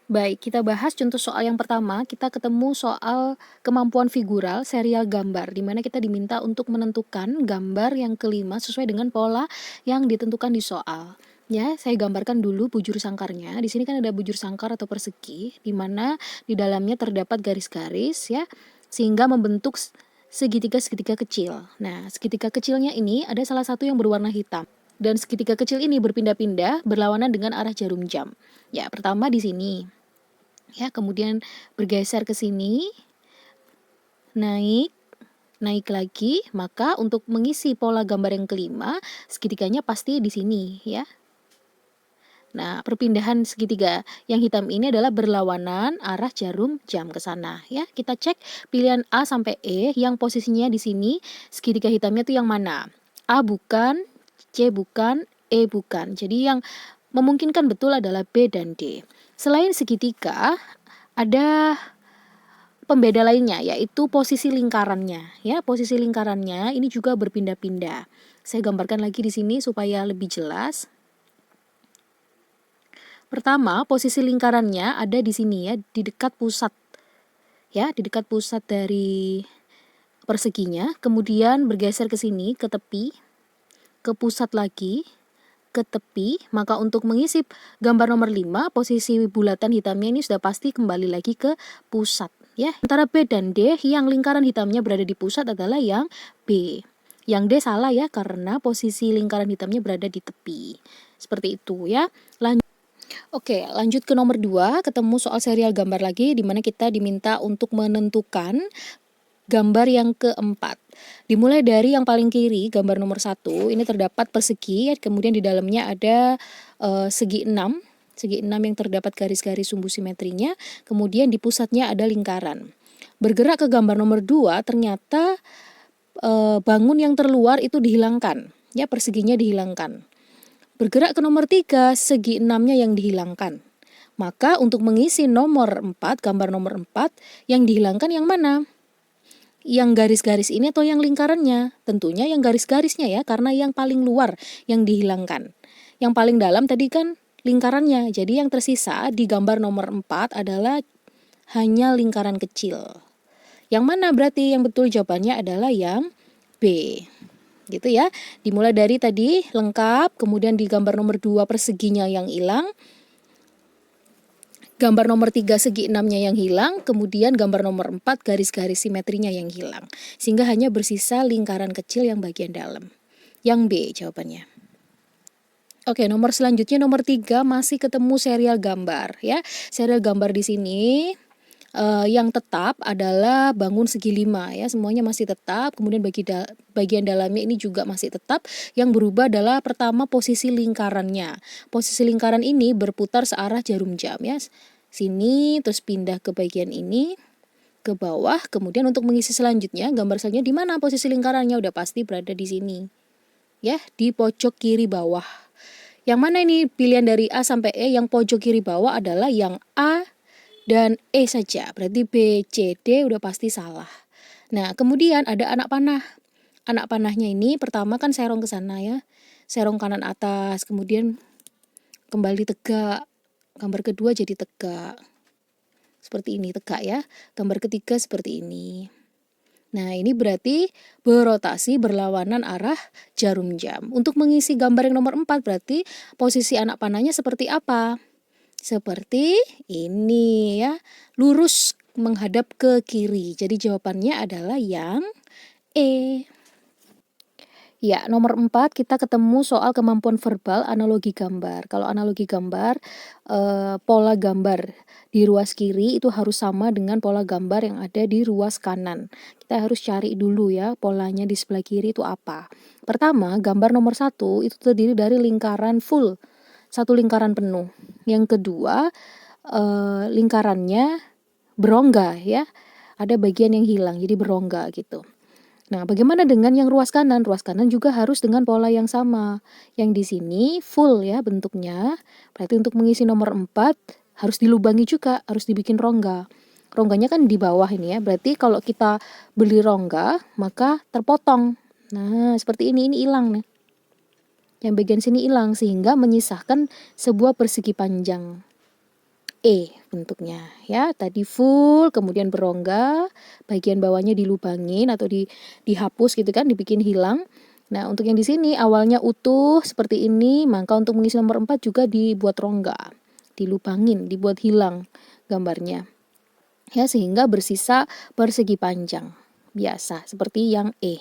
Baik, kita bahas contoh soal yang pertama. Kita ketemu soal kemampuan figural serial gambar, di mana kita diminta untuk menentukan gambar yang kelima sesuai dengan pola yang ditentukan di soal. Ya, saya gambarkan dulu bujur sangkarnya. Di sini kan ada bujur sangkar atau persegi, di mana di dalamnya terdapat garis-garis ya, sehingga membentuk segitiga-segitiga kecil. Nah, segitiga kecilnya ini ada salah satu yang berwarna hitam. Dan segitiga kecil ini berpindah-pindah berlawanan dengan arah jarum jam. Ya, pertama di sini. Ya, kemudian bergeser ke sini, naik, naik lagi, maka untuk mengisi pola gambar yang kelima, segitiganya pasti di sini ya. Nah, perpindahan segitiga yang hitam ini adalah berlawanan arah jarum jam ke sana ya. Kita cek pilihan A sampai E yang posisinya di sini, segitiga hitamnya itu yang mana? A bukan, C bukan, E bukan. Jadi yang memungkinkan betul adalah B dan D. Selain segitiga, ada pembeda lainnya yaitu posisi lingkarannya ya. Posisi lingkarannya ini juga berpindah-pindah. Saya gambarkan lagi di sini supaya lebih jelas. Pertama, posisi lingkarannya ada di sini ya, di dekat pusat. Ya, di dekat pusat dari perseginya, kemudian bergeser ke sini ke tepi, ke pusat lagi, ke tepi. Maka untuk mengisi gambar nomor 5, posisi bulatan hitamnya ini sudah pasti kembali lagi ke pusat ya. Antara B dan D, yang lingkaran hitamnya berada di pusat adalah yang B. Yang D salah ya, karena posisi lingkaran hitamnya berada di tepi. Seperti itu ya. Oke, lanjut ke nomor 2, ketemu soal serial gambar lagi, di mana kita diminta untuk menentukan gambar yang keempat. Dimulai dari yang paling kiri, gambar nomor 1, ini terdapat persegi, kemudian di dalamnya ada segi 6 yang terdapat garis-garis sumbu simetrinya, kemudian di pusatnya ada lingkaran. Bergerak ke gambar nomor 2, ternyata bangun yang terluar itu dihilangkan, ya, perseginya dihilangkan. Bergerak ke nomor 3, segi 6-nya yang dihilangkan. Maka untuk mengisi nomor 4, gambar nomor 4, yang dihilangkan yang mana? Yang garis-garis ini atau yang lingkarannya? Tentunya yang garis-garisnya ya, karena yang paling luar yang dihilangkan. Yang paling dalam tadi kan lingkarannya. Jadi yang tersisa di gambar nomor 4 adalah hanya lingkaran kecil. Yang mana berarti yang betul jawabannya adalah yang B. Gitu ya. Dimulai dari tadi lengkap, kemudian di gambar nomor 2 perseginya yang hilang, gambar nomor 3 segi 6-nya yang hilang, kemudian gambar nomor 4 garis-garis simetrinya yang hilang. Sehingga hanya bersisa lingkaran kecil yang bagian dalam. Yang B jawabannya. Oke, nomor selanjutnya nomor 3 masih ketemu serial gambar ya. Serial gambar di sini yang tetap adalah bangun segi 5 ya, semuanya masih tetap. Kemudian bagian dalamnya ini juga masih tetap. Yang berubah adalah pertama posisi lingkarannya. Posisi lingkaran ini berputar searah jarum jam ya. Sini terus pindah ke bagian ini ke bawah. Kemudian untuk mengisi selanjutnya, gambar selanjutnya di mana posisi lingkarannya? Udah pasti berada di sini. Ya, di pojok kiri bawah. Yang mana ini pilihan dari A sampai E? Yang pojok kiri bawah adalah yang A dan E saja. Berarti B, C, D udah pasti salah. Nah, kemudian ada anak panah. Anak panahnya ini pertama kan serong ke sana ya. Serong kanan atas, kemudian kembali tegak. Gambar kedua jadi tegak. Seperti ini, tegak ya. Gambar ketiga seperti ini. Nah, ini berarti berotasi berlawanan arah jarum jam. Untuk mengisi gambar yang nomor 4 berarti posisi anak panahnya seperti apa? Seperti ini ya, lurus menghadap ke kiri. Jadi jawabannya adalah yang E. Ya, nomor 4 kita ketemu soal kemampuan verbal analogi gambar. Kalau analogi gambar, pola gambar di ruas kiri itu harus sama dengan pola gambar yang ada di ruas kanan. Kita harus cari dulu ya polanya di sebelah kiri itu apa. Pertama, gambar nomor 1 itu terdiri dari lingkaran full, satu lingkaran penuh. Yang kedua, lingkarannya berongga ya, ada bagian yang hilang jadi berongga gitu. Nah, bagaimana dengan yang ruas kanan? Ruas kanan juga harus dengan pola yang sama. Yang di sini full ya bentuknya. Berarti untuk mengisi nomor 4 harus dilubangi juga, harus dibikin rongga. Rongganya kan di bawah ini ya. Berarti kalau kita beli rongga, maka terpotong. Nah, seperti ini hilang nih. Yang bagian sini hilang sehingga menyisahkan sebuah persegi panjang E bentuknya ya. Tadi full, kemudian berongga, bagian bawahnya dilubangin atau dihapus gitu kan, dibikin hilang. Nah, untuk yang di sini awalnya utuh seperti ini, maka untuk mengisi nomor 4 juga dibuat rongga, dilubangin, dibuat hilang gambarnya. Ya, sehingga bersisa persegi panjang. Biasa seperti yang E.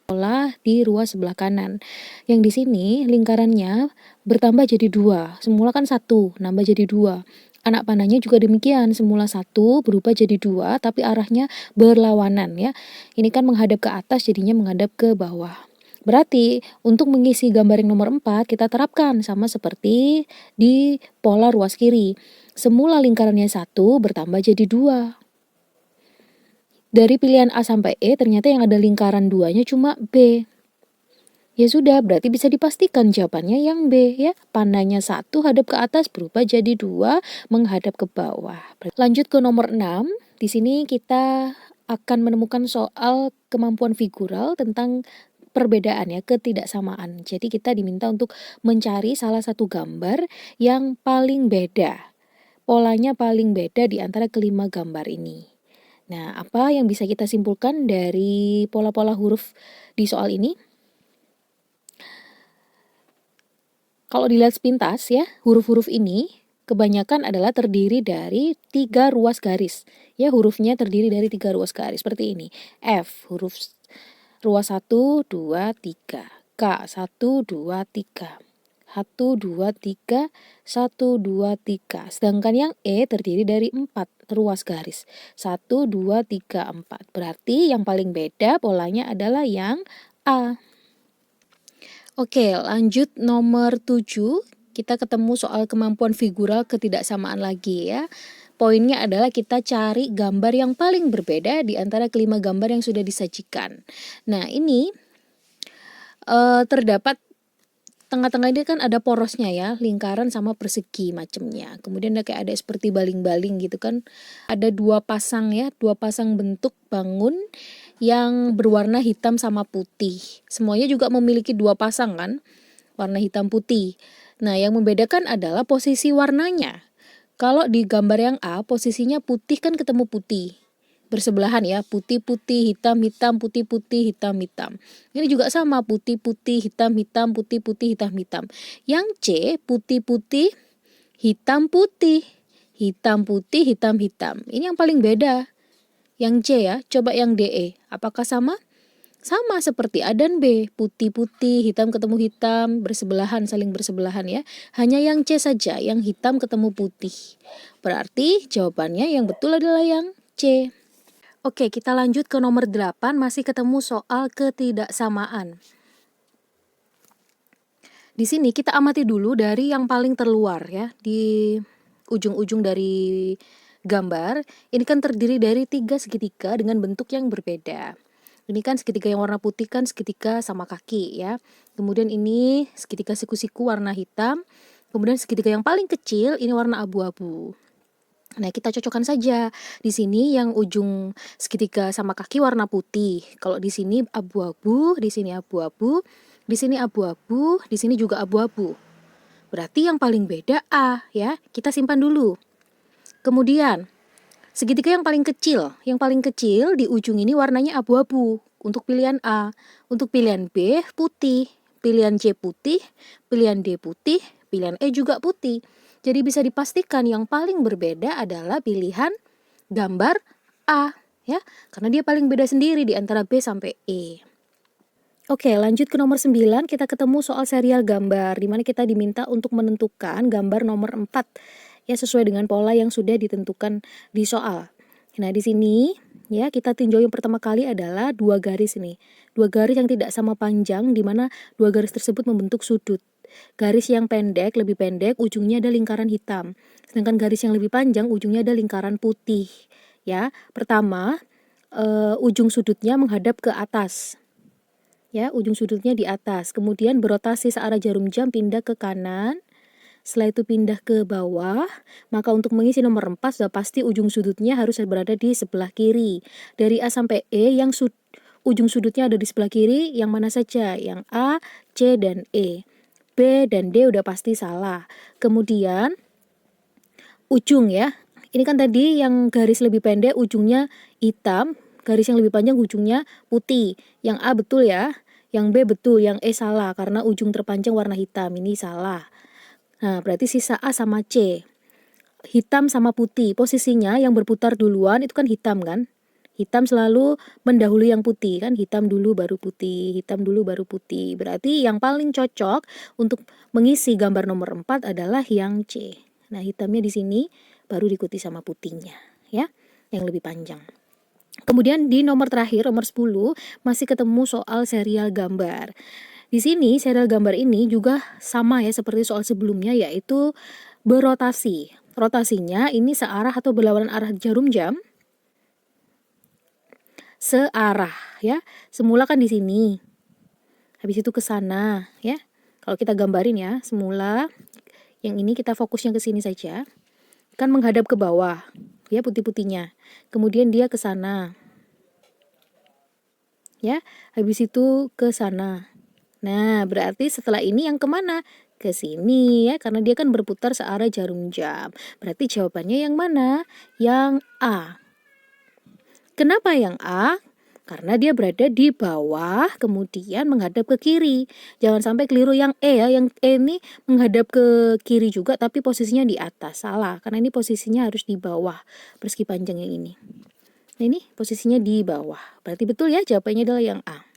Pola di ruas sebelah kanan. Yang di sini lingkarannya bertambah jadi 2. Semula kan 1, nambah jadi 2. Anak panahnya juga demikian, semula 1 berubah jadi 2, tapi arahnya berlawanan ya. Ini kan menghadap ke atas, jadinya menghadap ke bawah. Berarti untuk mengisi gambar yang nomor 4 kita terapkan sama seperti di pola ruas kiri. Semula lingkarannya 1 bertambah jadi 2. Dari pilihan A sampai E ternyata yang ada lingkaran 2-nya cuma B. Ya sudah, berarti bisa dipastikan jawabannya yang B ya. Panahnya 1 hadap ke atas berubah jadi 2 menghadap ke bawah. Lanjut ke nomor 6. Di sini kita akan menemukan soal kemampuan figural tentang perbedaan ya, ketidaksamaan. Jadi kita diminta untuk mencari salah satu gambar yang paling beda. Polanya paling beda di antara kelima gambar ini. Nah, apa yang bisa kita simpulkan dari pola-pola huruf di soal ini? Kalau dilihat sepintas ya, huruf-huruf ini kebanyakan adalah terdiri dari 3 ruas garis. Ya, hurufnya terdiri dari 3 ruas garis seperti ini. F, huruf ruas 1, 2, 3. K, 1, 2, 3. 1, 2, 3, 1, 2, 3. Sedangkan yang E terdiri dari 4 ruas garis. 1, 2, 3, 4. Berarti yang paling beda polanya adalah yang A. Oke, lanjut nomor 7. Kita ketemu soal kemampuan figural ketidaksamaan lagi ya. Poinnya adalah kita cari gambar yang paling berbeda di antara kelima gambar yang sudah disajikan. Nah, ini terdapat tengah-tengah ini kan ada porosnya ya, lingkaran sama persegi macamnya. Kemudian ada seperti baling-baling gitu kan. Ada 2 pasang ya, 2 pasang bentuk bangun yang berwarna hitam sama putih. Semuanya juga memiliki 2 pasang kan, warna hitam putih. Nah, yang membedakan adalah posisi warnanya. Kalau di gambar yang A, posisinya putih kan ketemu putih. Bersebelahan ya, putih-putih, hitam-hitam, putih-putih, hitam-hitam. Ini juga sama, putih-putih, hitam-hitam, putih-putih, hitam-hitam. Yang C, putih-putih, hitam-putih, hitam-putih, hitam-hitam. Ini yang paling beda. Yang C ya, coba yang DE. Apakah sama? Sama seperti A dan B, putih-putih, hitam ketemu hitam, bersebelahan, saling bersebelahan ya. Hanya yang C saja, yang hitam ketemu putih. Berarti jawabannya yang betul adalah yang C. Oke, kita lanjut ke nomor 8, masih ketemu soal ketidaksamaan. Di sini kita amati dulu dari yang paling terluar ya, di ujung-ujung dari gambar. Ini kan terdiri dari 3 segitiga dengan bentuk yang berbeda. Ini kan segitiga yang warna putih kan segitiga sama kaki ya. Kemudian ini segitiga siku-siku warna hitam. Kemudian segitiga yang paling kecil ini warna abu-abu. Nah, kita cocokkan saja. Di sini yang ujung segitiga sama kaki warna putih. Kalau di sini abu-abu, di sini abu-abu, di sini abu-abu, di sini juga abu-abu. Berarti yang paling beda A ya. Kita simpan dulu. Kemudian segitiga yang paling kecil di ujung ini warnanya abu-abu untuk pilihan A. Untuk pilihan B putih, pilihan C putih, pilihan D putih, pilihan E juga putih. Jadi bisa dipastikan yang paling berbeda adalah pilihan gambar A ya, karena dia paling beda sendiri di antara B sampai E. Oke, lanjut ke nomor 9, kita ketemu soal serial gambar di mana kita diminta untuk menentukan gambar nomor 4 ya, sesuai dengan pola yang sudah ditentukan di soal. Nah, di sini ya kita tinjau yang pertama kali adalah 2 garis ini. 2 garis yang tidak sama panjang di mana 2 garis tersebut membentuk sudut. Garis yang pendek, lebih pendek, ujungnya ada lingkaran hitam. Sedangkan garis yang lebih panjang, ujungnya ada lingkaran putih. Ya, pertama ujung sudutnya menghadap ke atas. Ya, ujung sudutnya di atas. Kemudian berotasi searah jarum jam pindah ke kanan. Setelah itu pindah ke bawah. Maka untuk mengisi nomor 4 sudah pasti ujung sudutnya harus berada di sebelah kiri. Dari A sampai E yang ujung sudutnya ada di sebelah kiri, yang mana saja? Yang A, C, dan E. B dan D udah pasti salah. Kemudian ujung ya, Ini kan tadi yang garis lebih pendek ujungnya hitam, garis yang lebih panjang ujungnya putih. Yang A betul ya, yang B betul, yang E salah karena ujung terpanjang warna hitam, ini salah. Nah, berarti sisa A sama C. Hitam sama putih, posisinya yang berputar duluan itu kan hitam kan? Hitam selalu mendahului yang putih kan, hitam dulu baru putih, hitam dulu baru putih. Berarti yang paling cocok untuk mengisi gambar nomor 4 adalah yang C. Nah, hitamnya di sini baru diikuti sama putihnya ya, yang lebih panjang. Kemudian di nomor terakhir, nomor 10, masih ketemu soal serial gambar. Di sini serial gambar ini juga sama ya seperti soal sebelumnya, yaitu berotasi. Rotasinya ini searah atau berlawanan arah jarum jam. Searah ya. Semula kan di sini. Habis itu ke sana ya. Kalau kita gambarin ya, semula yang ini kita fokusnya ke sini saja. Kan menghadap ke bawah ya putih-putihnya. Kemudian dia ke sana. Ya, habis itu ke sana. Nah, berarti setelah ini yang kemana? Ke sini ya, karena dia kan berputar searah jarum jam. Berarti jawabannya yang mana? Yang A. Kenapa yang A? Karena dia berada di bawah, kemudian menghadap ke kiri. Jangan sampai keliru yang E ya. Yang E ini menghadap ke kiri juga, tapi posisinya di atas. Salah, karena ini posisinya harus di bawah. Persegi panjang yang ini. Nah, ini posisinya di bawah. Berarti betul ya, jawabannya adalah yang A.